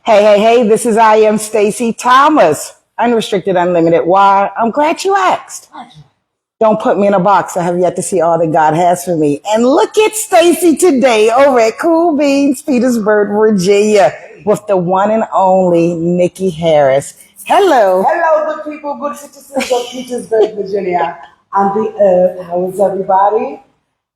Hey, this is I am Stacey Thomas. Unrestricted, unlimited. Why? I'm glad you asked. Don't put me in a box. I have yet to see all that God has for me. And look at Stacey today over at CooL BeanZ Petersburg, Virginia, with the one and only Nikki Harris. Hello. Hello, good people, good citizens of Petersburg, Virginia. On the earth, how is everybody?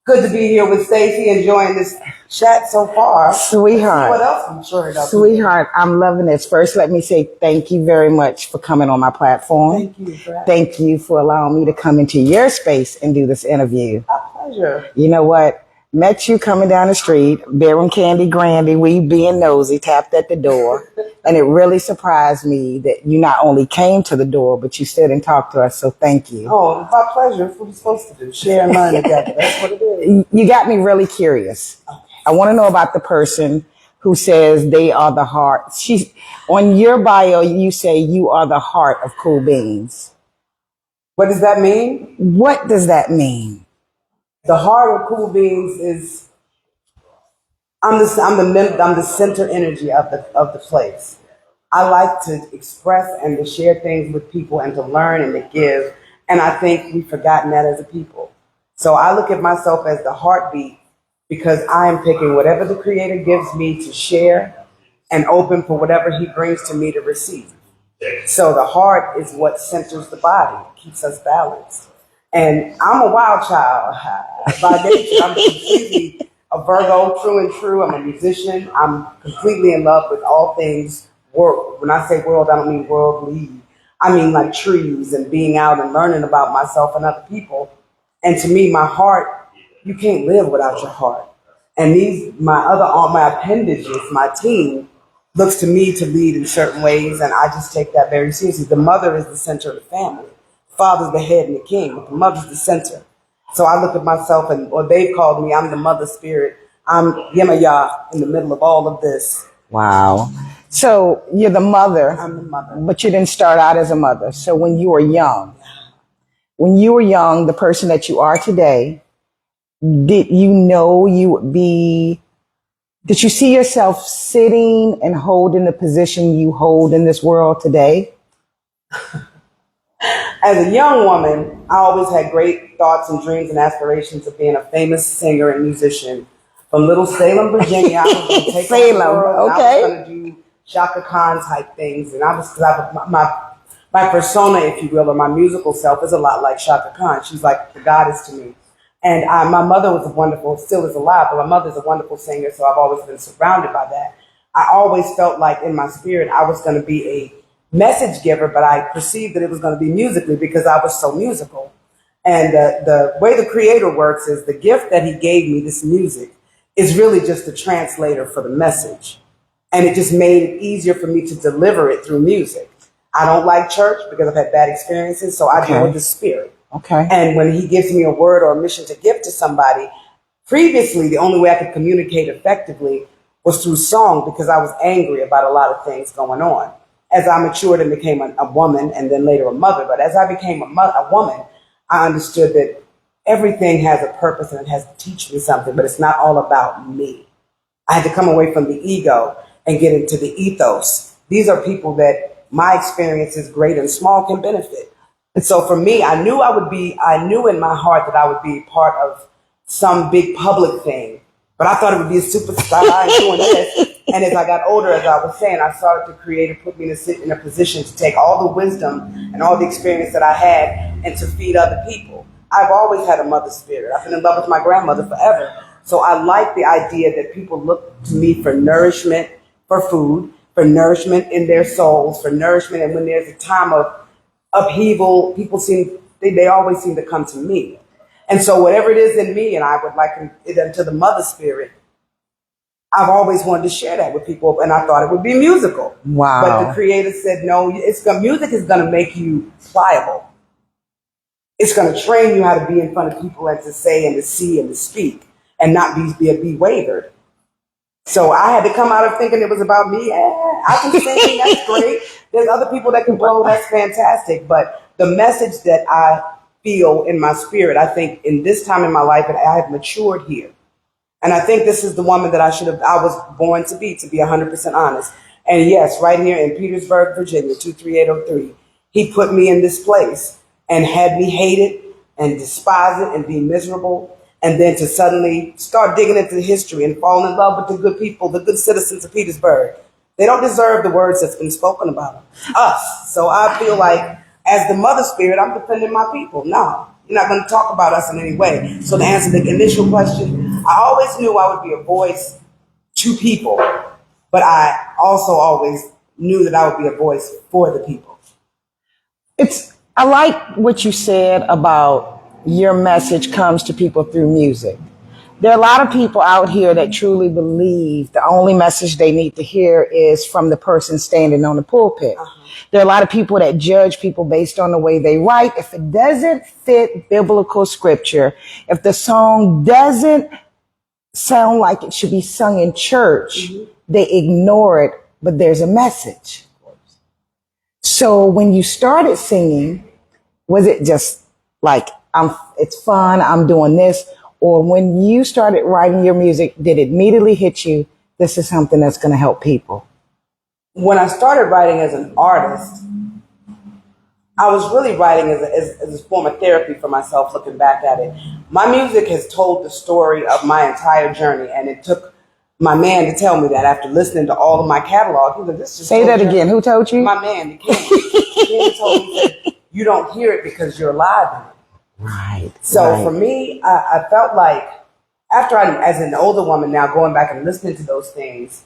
Good to be here with Stacey, enjoying this chat so far. Sweetheart. What else I'm sure it Sweetheart, I'm loving this. First, let me say thank you very much for coming on my platform. Thank you for having Thank you for allowing me to come into your space and do this interview. A pleasure. You know what? Met you coming down the street, bearing candy grandy, we being nosy, tapped at the door. And it really surprised me that you not only came to the door, but you stood and talked to us. So thank you. Oh, it's my pleasure. It's what we're supposed to do. Share and learn together. That's what it is. You got me really curious. Okay. I want to know about the person who says they are the heart. On your bio, you say you are the heart of CooL BeanZ. What does that mean? What does that mean? The heart of CooL BeanZ is I'm the center energy of the place. I like to express and to share things with people and to learn and to give. And I think we've forgotten that as a people. So I look at myself as the heartbeat because I am picking whatever the Creator gives me to share and open for whatever He brings to me to receive. So the heart is what centers the body, keeps us balanced. And I'm a wild child by nature. I'm completely a Virgo, true and true. I'm a musician. I'm completely in love with all things world. When I say world, I don't mean worldly. I mean like trees and being out and learning about myself and other people. And to me, my heart, you can't live without your heart. And my appendages, my team, looks to me to lead in certain ways, and I just take that very seriously. The mother is the center of the family. Father's the head and the king, but the mother's the center. So I look at myself, or they've called me, I'm the mother spirit. I'm Yemaya in the middle of all of this. Wow. So you're the mother. I'm the mother. But you didn't start out as a mother. So when you were young, the person that you are today, did you know you would be, did you see yourself sitting and holding the position you hold in this world today? As a young woman, I always had great thoughts and dreams and aspirations of being a famous singer and musician. From little Salem, Virginia, I was going to take Salem, the world, okay. I was going to do Shaka Khan type things. And my persona, if you will, or my musical self is a lot like Shaka Khan. She's like the goddess to me. And my mother was still is alive, but my mother's a wonderful singer, so I've always been surrounded by that. I always felt like in my spirit I was going to be a message giver, but I perceived that it was going to be musically because I was so musical. And the way the Creator works is the gift that He gave me, this music, is really just a translator for the message. And it just made it easier for me to deliver it through music. I don't like church because I've had bad experiences, so I deal with the spirit. Okay. And when He gives me a word or a mission to give to somebody, previously the only way I could communicate effectively was through song because I was angry about a lot of things going on. As I matured and became a woman and then later a mother, but as I became a woman, I understood that everything has a purpose and it has to teach me something, but it's not all about me. I had to come away from the ego and get into the ethos. These are people that my experiences, great and small, can benefit. And so for me, I knew in my heart that I would be part of some big public thing, but I thought it would be a superstar doing this. And as I got older, as I was saying, I started to create and put me in a position to take all the wisdom and all the experience that I had and to feed other people. I've always had a mother spirit. I've been in love with my grandmother forever. So I like the idea that people look to me for nourishment, for food, for nourishment in their souls, for nourishment. And when there's a time of upheaval, they always seem to come to me. And so whatever it is in me, and I would like it into the mother spirit, I've always wanted to share that with people, and I thought it would be musical. Wow. But the Creator said, no, music is going to make you pliable. It's going to train you how to be in front of people and to say and to see and to speak and not be wavered. So I had to come out of thinking it was about me. I can sing, that's great. There's other people that can blow, that's fantastic. But the message that I feel in my spirit, I think in this time in my life, and I have matured here. And I think this is the woman that I was born to be 100% honest. And yes, right here in Petersburg, Virginia, 23803, he put me in this place and had me hate it and despise it and be miserable. And then to suddenly start digging into history and fall in love with the good people, the good citizens of Petersburg. They don't deserve the words that's been spoken about them. Us. So I feel like as the mother spirit, I'm defending my people. No, you're not going to talk about us in any way. So to answer the initial question, I always knew I would be a voice to people, but I also always knew that I would be a voice for the people. I like what you said about your message comes to people through music. There are a lot of people out here that truly believe the only message they need to hear is from the person standing on the pulpit. There are a lot of people that judge people based on the way they write. If it doesn't fit biblical scripture, if the song doesn't sound like it should be sung in church, they ignore it, but there's a message. So when you started singing, was it just like, it's fun, I'm doing this? Or when you started writing your music, did it immediately hit you, this is something that's going to help people? When I started writing as an artist, I was really writing as a form of therapy for myself, looking back at it. My music has told the story of my entire journey, and it took my man to tell me that after listening to all of my catalog. He was like, this is Say that again. Who told you? My man, the king. He told me that you don't hear it because you're alive in it. Right. So for me, I felt like after as an older woman now, going back and listening to those things,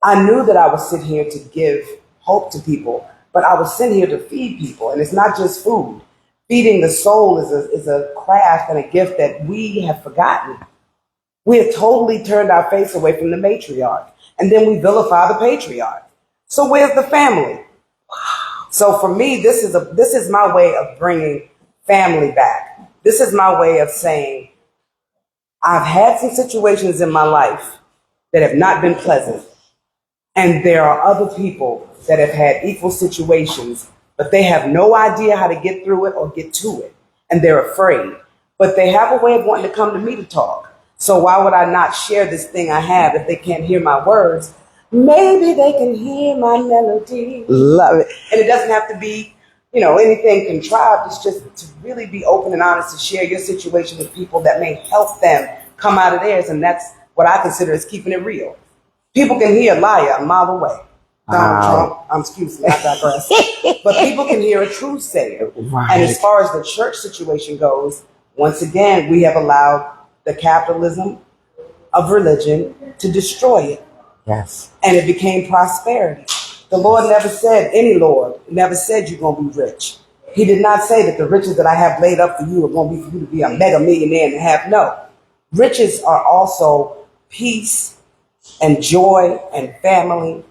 I knew that I was sent here to give hope to people, but I was sent here to feed people. And it's not just food. Feeding the soul is a craft and a gift that we have forgotten. We have totally turned our face away from the matriarch. And then we vilify the patriarch. So where's the family? So for me, this is my way of bringing family back. This is my way of saying, I've had some situations in my life that have not been pleasant. And there are other people that have had equal situations, but they have no idea how to get through it or get to it. And they're afraid. But they have a way of wanting to come to me to talk. So why would I not share this thing I have if they can't hear my words? Maybe they can hear my melody. Love it. And it doesn't have to be, anything contrived. It's just to really be open and honest to share your situation with people that may help them come out of theirs. And that's what I consider is keeping it real. People can hear a liar a mile away. Donald Trump, excuse me, I digress. But people can hear a truth sayer. Right. And as far as the church situation goes, once again, we have allowed the capitalism of religion to destroy it. Yes. And it became prosperity. The Lord never said, any Lord, never said you're going to be rich. He did not say that the riches that I have laid up for you are going to be for you to be a mega millionaire and have. No. Riches are also peace and joy and family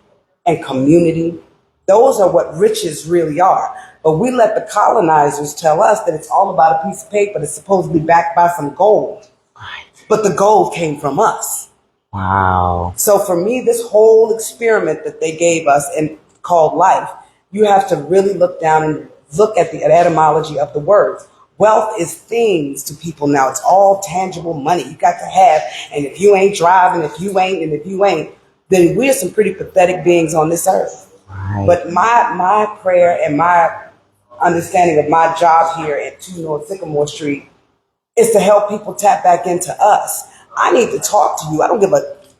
and community. Those are what riches really are. But we let the colonizers tell us that it's all about a piece of paper that's supposedly backed by some gold. Right. But the gold came from us. Wow. So for me, this whole experiment that they gave us and called life, you have to really look down and look at the etymology of the words. Wealth is things to people now. It's all tangible money you got to have. And if you ain't driving, if you ain't, then we're some pretty pathetic beings on this earth. Right. But my prayer and my understanding of my job here at 2 North Sycamore Street is to help people tap back into us. I need to talk to you. I don't give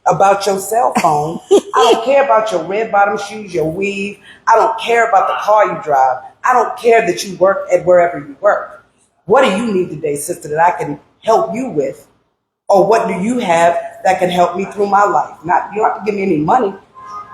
about your cell phone. I don't care about your red bottom shoes, your weave. I don't care about the car you drive. I don't care that you work at wherever you work. What do you need today, sister, that I can help you with? Or what do you have that can help me through my life? You don't have to give me any money.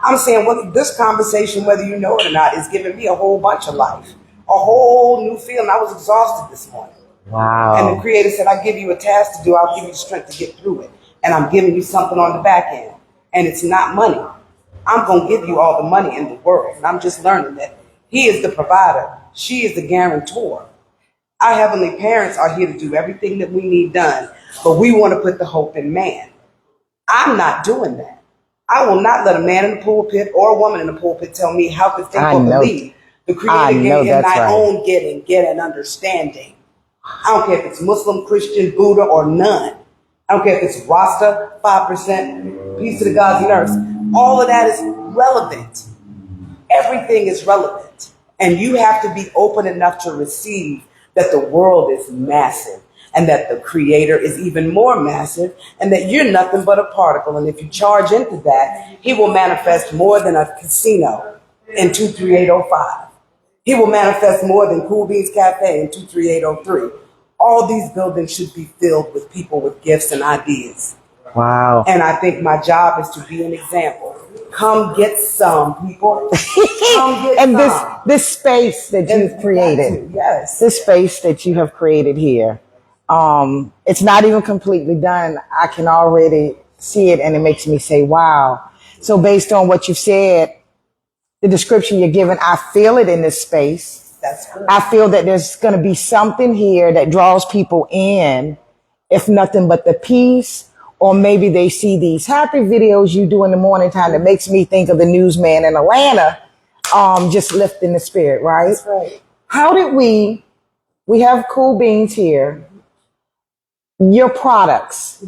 I'm saying this conversation, whether you know it or not, is giving me a whole bunch of life, a whole new feeling. I was exhausted this morning. Wow. And the Creator said, I give you a task to do. I'll give you the strength to get through it. And I'm giving you something on the back end. And it's not money. I'm going to give you all the money in the world. And I'm just learning that He is the provider. She is the guarantor. Our heavenly parents are here to do everything that we need done. But we want to put the hope in man. I'm not doing that. I will not let a man in the pulpit or a woman in the pulpit tell me how to think or believe. The Creator gave in thy own getting, get an understanding. I don't care if it's Muslim, Christian, Buddha, or none. I don't care if it's Rasta, 5%, peace to the gods and earth. All of that is relevant. Everything is relevant. And you have to be open enough to receive that the world is massive and that the creator is even more massive and that you're nothing but a particle. And if you charge into that, he will manifest more than a casino in 23805. He will manifest more than CooL BeanZ Cafe in 23803. All these buildings should be filled with people with gifts and ideas. Wow. And I think my job is to be an example. Come get some, people. Come get And some. this space that you've created, yes. this space that you have created here, it's not even completely done. I can already see it, and it makes me say, wow. So based on what you've said, the description you're giving, I feel it in this space. That's good. I feel that there's going to be something here that draws people in, if nothing but the peace. Or maybe they see these happy videos you do in the morning time that makes me think of the newsman in Atlanta, just lifting the spirit, right? That's right. How did we have CooL BeanZ here, your products,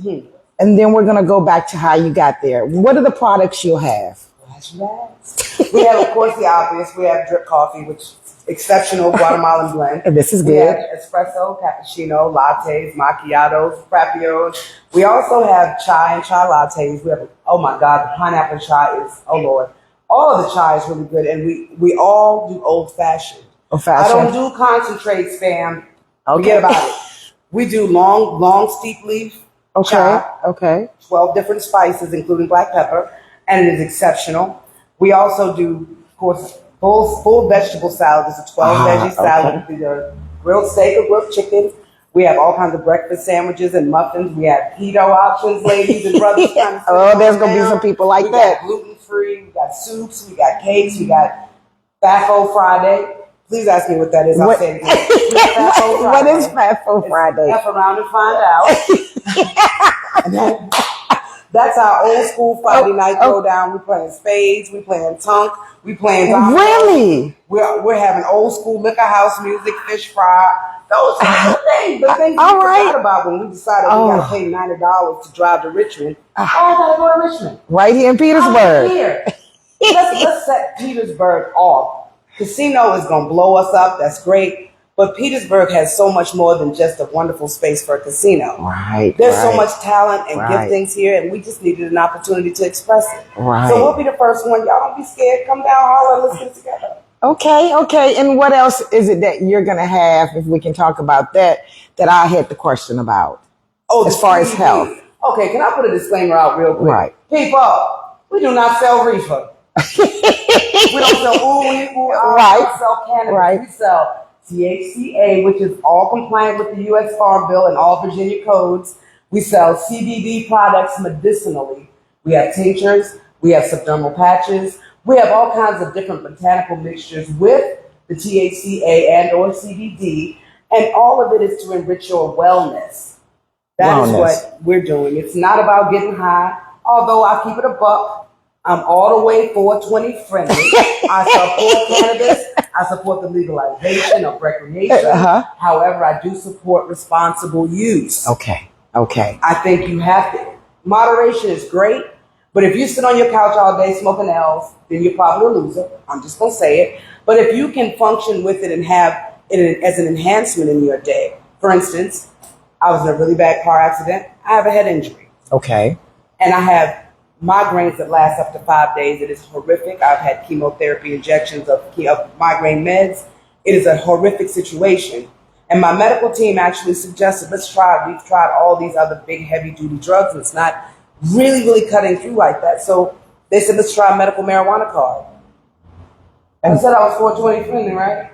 and then we're going to go back to how you got there. What are the products you'll have? We have, of course, the obvious. We have drip coffee, which is exceptional Guatemalan blend. And this is We good. have espresso, cappuccino, lattes, macchiatos, frappios. We also have chai and chai lattes. We have, oh my God, the pineapple chai is, oh Lord. All of the chai is really good. And we all do old fashioned. Old fashioned. I don't do concentrates, fam. Okay. Forget about it. We do long steep leaf chai. Okay. 12 different spices, including black pepper, and it is exceptional. We also do, of course, full vegetable salad. It's a 12 veggie salad with either grilled steak or grilled chicken. We have all kinds of breakfast sandwiches and muffins. We have keto options, ladies and brothers. Oh, there's going to be some people like that. We got gluten-free, we got soups, we got cakes, we got Fafo Friday. Please ask me what that is. I'll say it again. What is Fafo Friday? F around and find out. And that's our old school Friday night throwdown. We playing spades, we playing tonk, we playing dominoes. Really? We're having old school liquor house music, fish fry. Those are the things we forgot about when we decided we got to pay $90 to drive to Richmond. I got to go to Richmond. Right here in Petersburg. I'm here. Let's set Petersburg off. Casino is going to blow us up. That's great. But Petersburg has so much more than just a wonderful space for a casino. Right. There's so much talent and giftings here, and we just needed an opportunity to express it. Right. So we'll be the first one. Y'all don't be scared. Come down, holler, let's get together. Okay. And what else is it that you're going to have, if we can talk about that I had the question about? Oh, as far as health. Okay, can I put a disclaimer out real quick? Right. People, we do not sell reefer. We don't sell we don't sell cannabis. Right. We sell THCA, which is all compliant with the U.S. Farm Bill and all Virginia codes. We sell CBD products medicinally. We have tinctures. We have subdermal patches. We have all kinds of different botanical mixtures with the THCA and or CBD, and all of it is to enrich your wellness. That is what we're doing. It's not about getting high, although I keep it a buck. I'm all the way 420 friendly. I support cannabis. I support the legalization of recreation. However, I do support responsible use. Okay. I think you have to. Moderation is great, but if you sit on your couch all day smoking L's, then you're probably a loser. I'm just going to say it. But if you can function with it and have it as an enhancement in your day, for instance, I was in a really bad car accident. I have a head injury. Okay. And I have migraines that last up to 5 days. It is horrific. I've had chemotherapy injections of migraine meds. It is a horrific situation. And my medical team actually suggested, we've tried all these other big heavy duty drugs and it's not really cutting through like that. So they said, let's try a medical marijuana card. I said I was 420 friendly, right?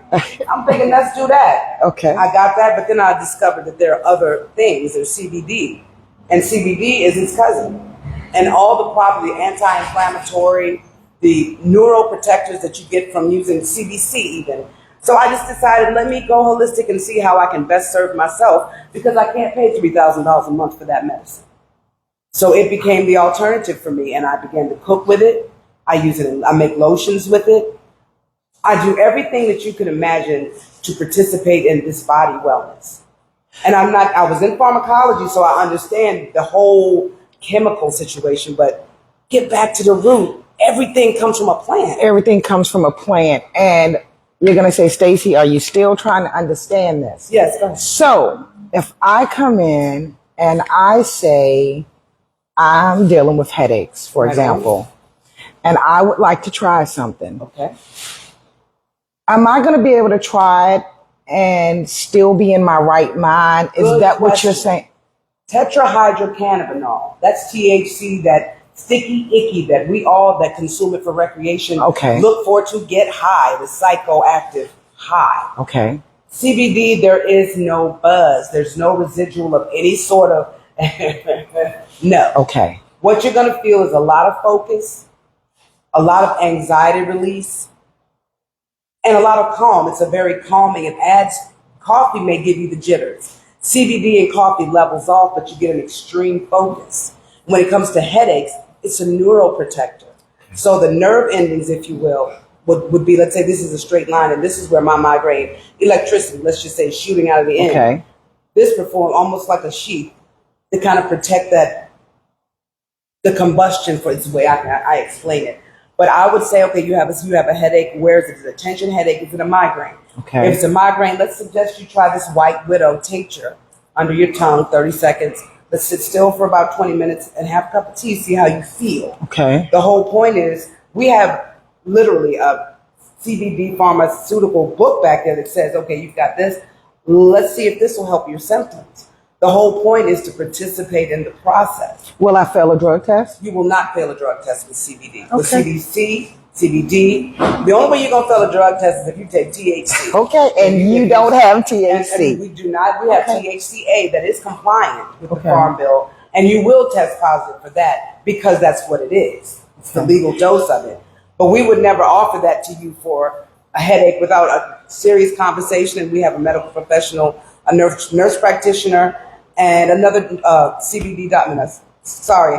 I'm thinking, let's do that. Okay. I got that, but then I discovered that there are other things. There's CBD. And CBD is its cousin. And all the property, anti-inflammatory, the neuroprotectors that you get from using CBC even. So I just decided, let me go holistic and see how I can best serve myself because I can't pay $3,000 a month for that medicine. So it became the alternative for me and I began to cook with it. I use it, I make lotions with it. I do everything that you could imagine to participate in this body wellness. And I was in pharmacology, so I understand the whole chemical situation, but get back to the root. Everything comes from a plan. Everything comes from a plan. And you're going to say, Stacey, are you still trying to understand this? Yes, go ahead. So if I come in and I say, I'm dealing with headaches, for example, and I would like to try something. Okay. Am I going to be able to try it and still be in my right mind? Is Good that what question. you're saying? Tetrahydrocannabinol. That's THC, that sticky icky that we all that consume it for recreation look for to get high, the psychoactive high. Okay. CBD, there is no buzz. There's no residual of any sort of no. Okay. What you're going to feel is a lot of focus, a lot of anxiety release, and a lot of calm. It's a very calming. It adds, coffee may give you the jitters. CBD and coffee levels off, but you get an extreme focus. When it comes to headaches, it's a neuroprotector. So the nerve endings, if you will, would be, let's say this is a straight line, and this is where my migraine, electricity, let's just say, shooting out of the end. Okay. This performs almost like a sheath to kind of protect that, the combustion, for its way I explain it. But I would say, okay, you have a headache. Where is it? Is it a tension headache? Is it a migraine? Okay. If it's a migraine, let's suggest you try this White Widow tincture under your tongue, 30 seconds. Let's sit still for about 20 minutes and have a cup of tea, see how you feel. Okay. The whole point is we have literally a CBD pharmaceutical book back there that says, okay, you've got this. Let's see if this will help your symptoms. The whole point is to participate in the process. Will I fail a drug test? You will not fail a drug test with CBD. Okay. With CBC, CBD, the only way you're going to fail a drug test is if you take THC. Okay, and you don't have THC. And we do not. We have THCA that is compliant with the Farm Bill, and you will test positive for that because that's what it is. It's the legal dose of it. But we would never offer that to you for a headache without a serious conversation, and we have a medical professional, a nurse practitioner, and another a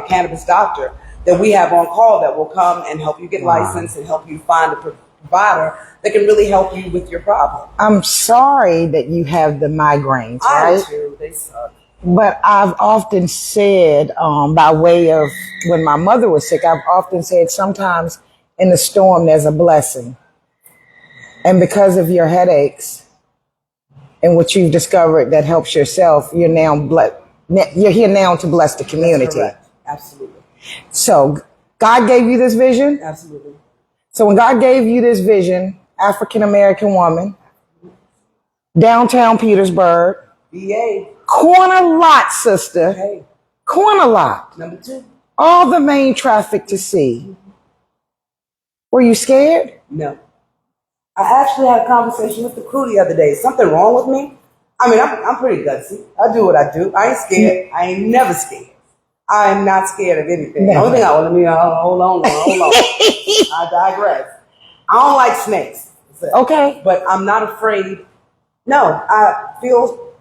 cannabis doctor that we have on call that will come and help you get licensed and help you find a provider that can really help you with your problem. I'm sorry that you have the migraines, I right? do. They suck. But I've often said, by way of when my mother was sick, I've often said sometimes in the storm there's a blessing. And because of your headaches and what you've discovered that helps yourself, you're here now to bless the community. That's correct. Absolutely. So God gave you this vision? Absolutely. So when God gave you this vision, African-American woman, downtown Petersburg, BA. corner lot, sister. Okay. Corner lot. Number 2. All the main traffic to see. Were you scared? No. I actually had a conversation with the crew the other day. Something wrong with me? I mean, I'm pretty gutsy. I do what I do. I ain't scared. I ain't never scared. I am not scared of anything. The only thing hold on. I digress. I don't like snakes. Okay. But I'm not afraid. No, I feel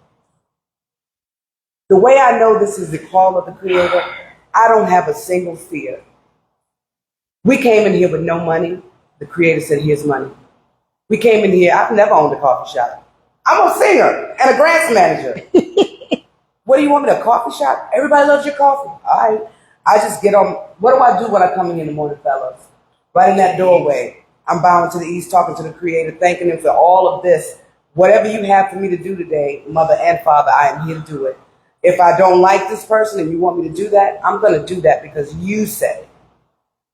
the way I know this is the call of the Creator. I don't have a single fear. We came in here with no money. The Creator said, here's money. We came in here, I've never owned a coffee shop. I'm a singer and a grants manager. What do you want me to, a coffee shop? Everybody loves your coffee. All right. I just get on. What do I do when I come in the morning, fellas? Right in that doorway, I'm bowing to the east, talking to the Creator, thanking Him for all of this. Whatever you have for me to do today, Mother and Father, I am here to do it. If I don't like this person and you want me to do that, I'm going to do that because you said it.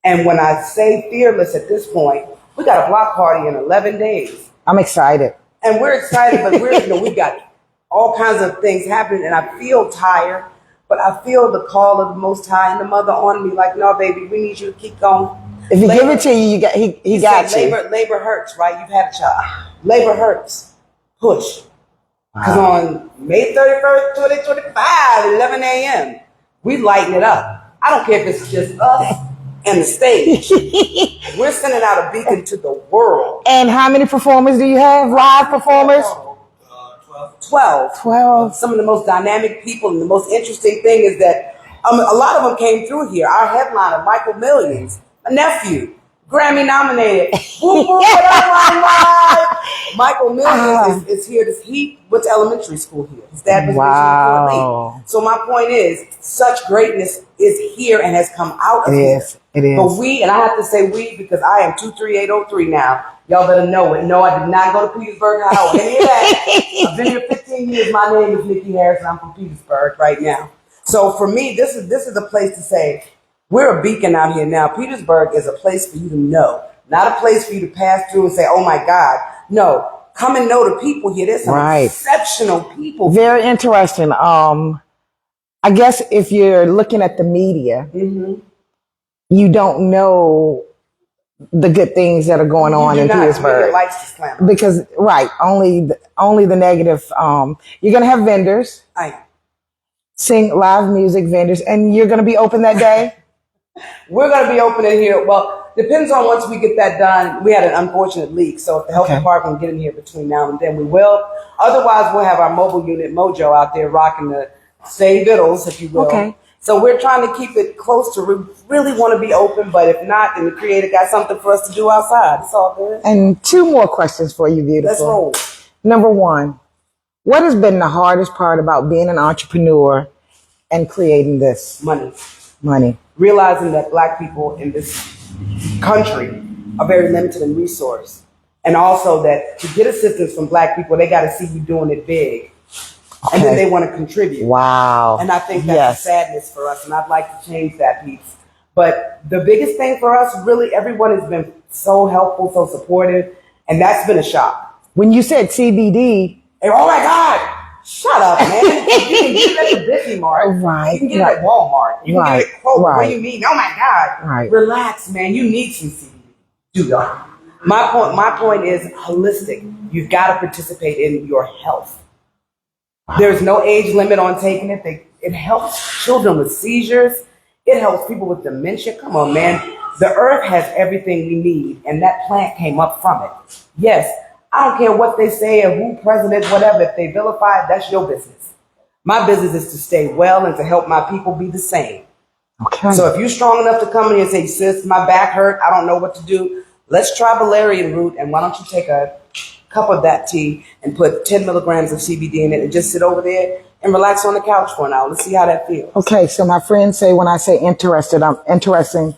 And when I say fearless at this point, we got a block party in 11 days. I'm excited. And we're excited, but we got all kinds of things happening, and I feel tired, but I feel the call of the Most High and the Mother on me, like, no, baby, we need you to keep going. If you give it to you, he got you. Labor hurts, right? You've had a child. Labor hurts. Push. Because on May 31st, 2025, 11 a.m., we lighten it up. I don't care if it's just us and the stage. We're sending out a beacon to the world. And how many performers do you have? Live performers? 12. Some of the most dynamic people, and the most interesting thing is that a lot of them came through here. Our headliner, Michael Millions, a nephew, Grammy nominated. Woo, woo, what up, Michael Mills is here. He went to elementary school here. His dad was Wow. originally. So my point is, such greatness is here and has come out of here. It is. But we, and I have to say we because I am 23803 now. Y'all better know it. No, I did not go to Petersburg High or any of that. I've been here 15 years. My name is Nikki Harris, and I'm from Petersburg right now. So for me, this is a place to say, we're a beacon out here now. Petersburg is a place for you to know, not a place for you to pass through and say, oh my God. No, come and know the people here. There's some exceptional people. Very interesting. I guess if you're looking at the media, you don't know the good things that are going on in Petersburg. Because only the negative. You're gonna have vendors, sing live music vendors, and you're gonna be open that day. We're gonna be open in here. Well, depends on once we get that done. We had an unfortunate leak, so if the health department can get in here between now and then, we will. Otherwise, we'll have our mobile unit Mojo out there rocking the same vittles, if you will. Okay. So we're trying to keep it close to, we really want to be open, but if not, then the creator got something for us to do outside. It's all good. And 2 more questions for you, beautiful. Let's roll. Number 1, what has been the hardest part about being an entrepreneur and creating this? Money. Realizing that Black people in this country are very limited in resource. And also that to get assistance from Black people, they got to see you doing it big. And then they want to contribute. Wow. And I think that's a sadness for us, and I'd like to change that piece. But the biggest thing for us, really, everyone has been so helpful, so supportive, and that's been a shock. When you said CBD, oh my God, shut up, man. You can get it at the Disney Mart. Right. You can get it at Walmart. You can get it at Kroger. What do you mean? Oh my God. Right. Relax, man. You need some CBD. Do y'all. My point is holistic. You've got to participate in your health. There's no age limit on taking it. It helps children with seizures. It helps people with dementia. Come on, man. The earth has everything we need, and that plant came up from it. Yes, I don't care what they say or who president, whatever. If they vilify it, that's your business. My business is to stay well and to help my people be the same. Okay. So if you're strong enough to come in here and say, sis, my back hurt, I don't know what to do, let's try valerian root, and why don't you take a cup of that tea and put 10 milligrams of CBD in it and just sit over there and relax on the couch for an hour. Let's see how that feels. Okay, so my friends say when I say interested, I'm interesting.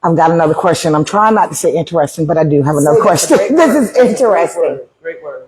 I've got another question. I'm trying not to say interesting, but I do have another question. This is interesting. Great word.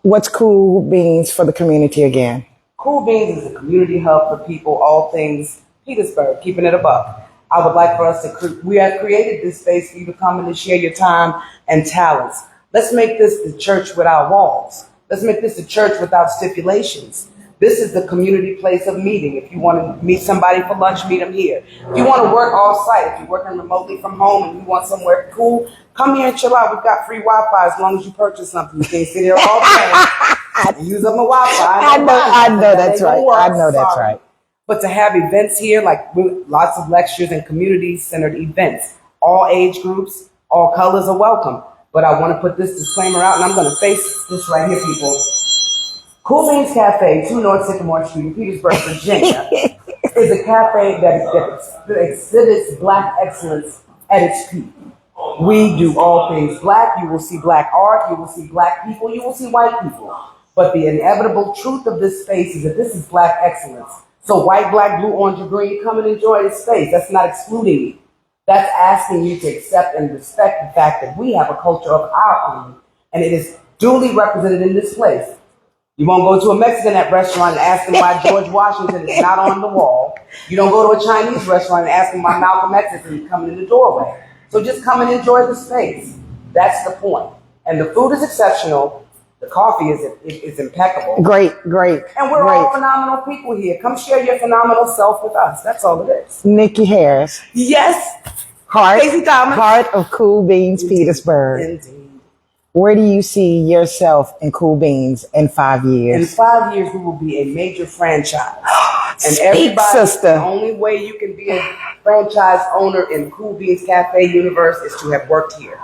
What's CooL BeanZ for the community again? CooL BeanZ is a community hub for people, all things Petersburg, keeping it a buck. I would like for us to, we have created this space for you to come in and share your time and talents. Let's make this the church without walls. Let's make this a church without stipulations. This is the community place of meeting. If you want to meet somebody for lunch, meet them here. If you want to work off-site, if you're working remotely from home and you want somewhere cool, come here and chill out. We've got free Wi-Fi as long as you purchase something. You can't sit here all day and use up my Wi-Fi. I know that's right. I know that's right. But to have events here, like lots of lectures and community-centered events, all age groups, all colors are welcome. But I want to put this disclaimer out, and I'm going to face this right here, people. CooL BeanZ Cafe, 2 North Sycamore Street in Petersburg, Virginia, is a cafe that exhibits Black excellence at its peak. We do all things Black. You will see Black art. You will see Black people. You will see white people. But the inevitable truth of this space is that this is Black excellence. So white, Black, blue, orange, or green, come and enjoy this space. That's not excluding you. That's asking you to accept and respect the fact that we have a culture of our own, and it is duly represented in this place. You won't go to a Mexican restaurant and ask them why George Washington is not on the wall. You don't go to a Chinese restaurant and ask them why Malcolm X is coming in the doorway. So just come and enjoy the space. That's the point. And the food is exceptional. The coffee is impeccable. Great. And we're all phenomenal people here. Come share your phenomenal self with us. That's all it is. Nikki Harris. Yes. Stacey Thomas. Heart of CooL BeanZ Petersburg. Indeed. Where do you see yourself in CooL BeanZ in 5 years? In 5 years, we will be a major franchise. And sister. The only way you can be a franchise owner in CooL BeanZ Cafe universe is to have worked here.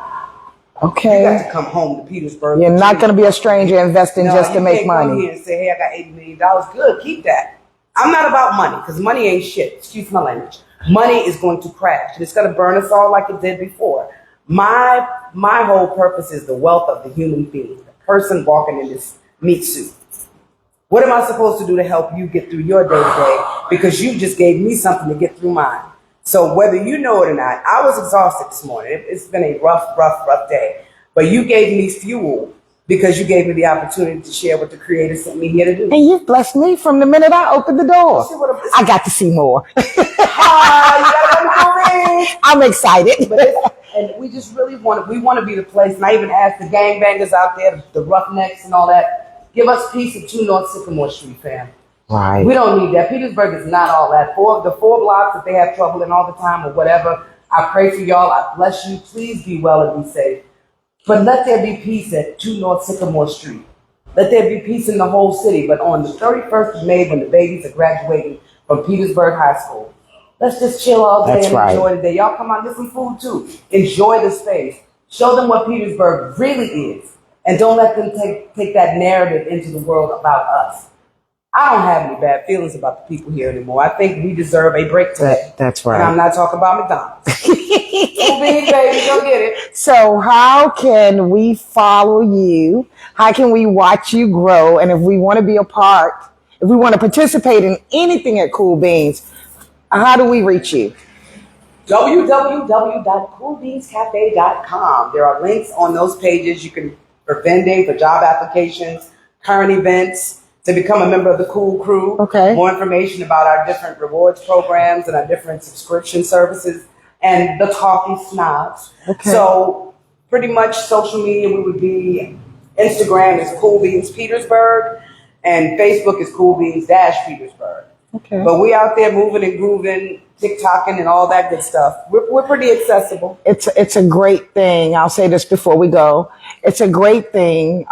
Okay. You got to come home to Petersburg. You're not going to be a stranger investing just to make money. Come here and say, hey, I got $80 million. Good, keep that. I'm not about money because money ain't shit. Excuse my language. money is going to crash and it's going to burn us all like it did before. My whole purpose is the wealth of the human being, the person walking in this meat suit. What am I supposed to do to help you get through your day to day? Because you just gave me something to get through mine. So whether you know it or not, I was exhausted this morning. It's been a rough day. But you gave me fuel because you gave me the opportunity to share what the Creator sent me here to do. And you've blessed me from the minute I opened the door. I got to see more. I'm excited. And we just really want to be the place. And I even asked the gangbangers out there, the roughnecks and all that, give us peace at 2 North Sycamore Street, fam. Right. We don't need that. Petersburg is not all that. The four blocks that they have trouble in all the time or whatever, I pray for y'all. I bless you. Please be well and be safe. But let there be peace at 2 North Sycamore Street. Let there be peace in the whole city. But on the 31st of May, when the babies are graduating from Petersburg High School, let's just chill all day enjoy the day. Y'all come out and get some food too. Enjoy the space. Show them what Petersburg really is. And don't let them take that narrative into the world about us. I don't have any bad feelings about the people here anymore. I think we deserve a break today. That's right. And I'm not talking about McDonald's. CooL BeanZ, baby, go get it. So how can we follow you? How can we watch you grow? And if we want to be a part, if we want to participate in anything at CooL BeanZ, how do we reach you? www.CoolBeanZCafe.com. There are links on those pages. You can, for vending, for job applications, current events, to become a member of the CooL Crew. Okay. More information about our different rewards programs and our different subscription services and the coffee snobs. Okay. So pretty much social media, we would be, Instagram is CooL BeanZ Petersburg and Facebook is CooL BeanZ Petersburg. Okay. But we out there moving and grooving, TikToking and all that good stuff. We're pretty accessible. It's a great thing. I'll say this before we go. It's a great thing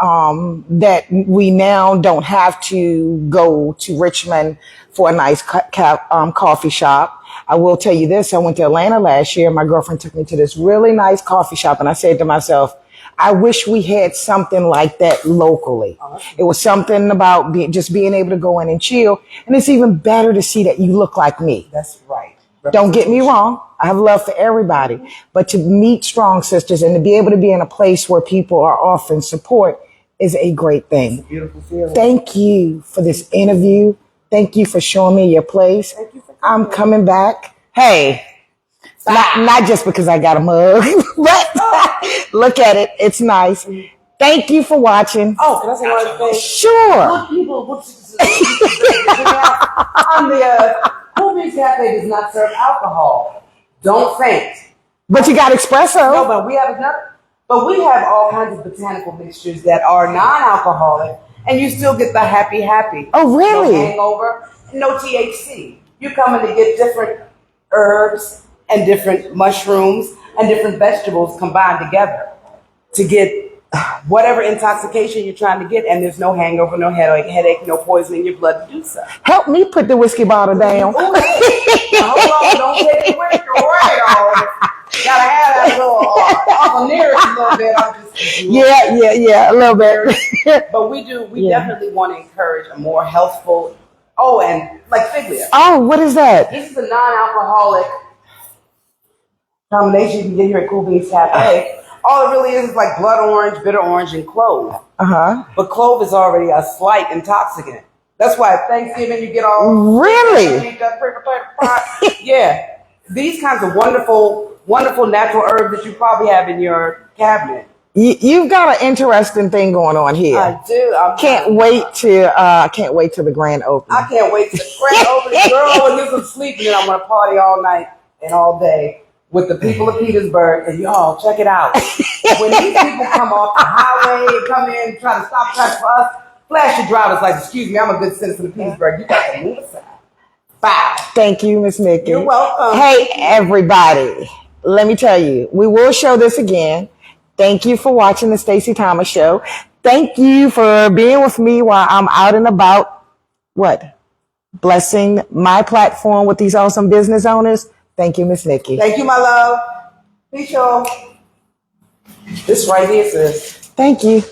that we now don't have to go to Richmond for a nice coffee shop. I will tell you this. I went to Atlanta last year. My girlfriend took me to this really nice coffee shop. And I said to myself, I wish we had something like that locally. It was something about just being able to go in and chill. And it's even better to see that you look like me. That's right. Don't get me wrong. I have love for everybody. But to meet strong sisters and to be able to be in a place where people are offering support is a great thing. It's a beautiful feeling. Thank you for this interview. Thank you for showing me your place. Thank you for coming. I'm coming back. Hey, not just because I got a mug, but look at it. It's nice. Thank you for watching. Oh, can I say one thing? Sure. Look, people, on the CooL BeanZ Cafe does not serve alcohol. Don't faint. But you got espresso. No, but we have enough. But we have all kinds of botanical mixtures that are non-alcoholic, and you still get the happy. Oh, really? No hangover, no THC. You're coming to get different herbs and different mushrooms and different vegetables combined together to get whatever intoxication you're trying to get, and there's no hangover, no headache, no poison in your blood to do so. Help me put the whiskey bottle down. Hold on, don't take the whiskey right on. Gotta have that little near it a little bit. Yeah, a little bit. But we definitely want to encourage a more healthful. Oh, and like Figlia. Oh, what is that? This is a non-alcoholic combination you can get here at CooL BeanZ Cafe. All it really is like blood orange, bitter orange, and clove. But clove is already a slight intoxicant. That's why at Thanksgiving you get all really. Yeah, these kinds of wonderful natural herbs that you probably have in your cabinet. You've got an interesting thing going on here. I do. Can't wait till the grand opening. I can't wait till the grand opening, girl, and get some sleep, and then I'm gonna party all night and all day with the people of Petersburg, and y'all check it out. When these people come off the highway and come in and try to stop traffic for us, flash your driver's license. Excuse me, I'm a good citizen of Petersburg. You got to move aside. Bye. Thank you, Miss Nikki. You're welcome. Hey, everybody. Let me tell you, we will show this again. Thank you for watching the Stacey Thomas Show. Thank you for being with me while I'm out and about, blessing my platform with these awesome business owners. Thank you, Miss Nikki. Thank you, my love. Peace, y'all. This right here, sis. Thank you.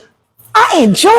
I enjoy